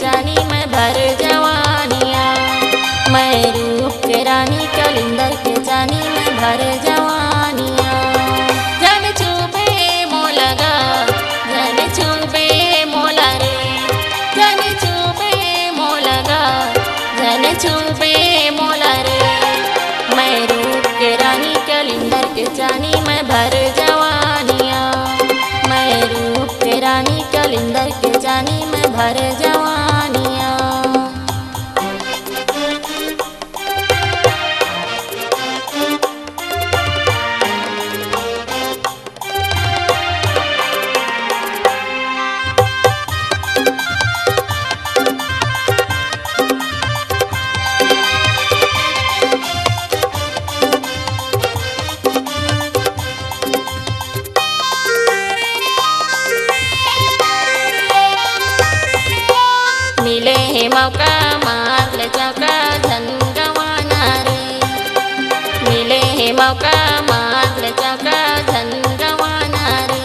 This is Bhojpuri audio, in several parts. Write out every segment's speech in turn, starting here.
जानी मैं भर जवानिया, मैं रूप के रानी कलिंदर के जानी मैं भर जवानिया। जन छुपे मोलगा जन छुपे मोला रे, जन छुपे मोलगा जन छुपे मोला रे। मैं रूप के रानी कलिंदर के जानी मैं भर जवानिया, मैं रूप के रानी कलिंदर के जानी मैं भर जवानिया। मिले है मौका मार ले चौका धन गवाना रे, मिले है मौका मार ले चौका धन गवाना रे।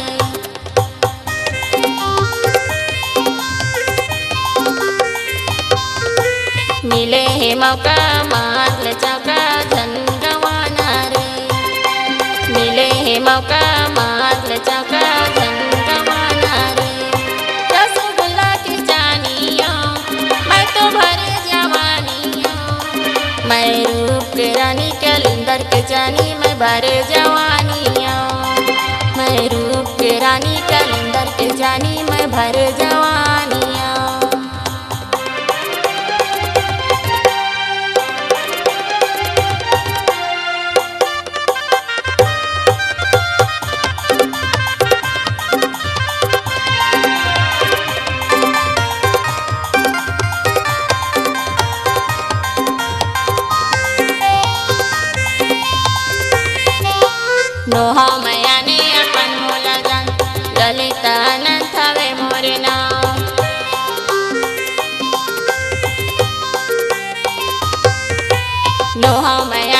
मिले है मौका मार ले चौका धन गवाना रे, मिले है मौका मार ले चौका धन गवाना रे। रसगुल्ला की चानिया मैं तो भर जवानिया, मैं रूप के रानी कलिंदर के जानी मैं भर जवानिया, मैं रूप के रानी कलिंदर के जानी मैं भर जवानिया। नोहा मैया ने अपन मोला जान ललिता अनंत हवे मोर नाम। नोहा मैया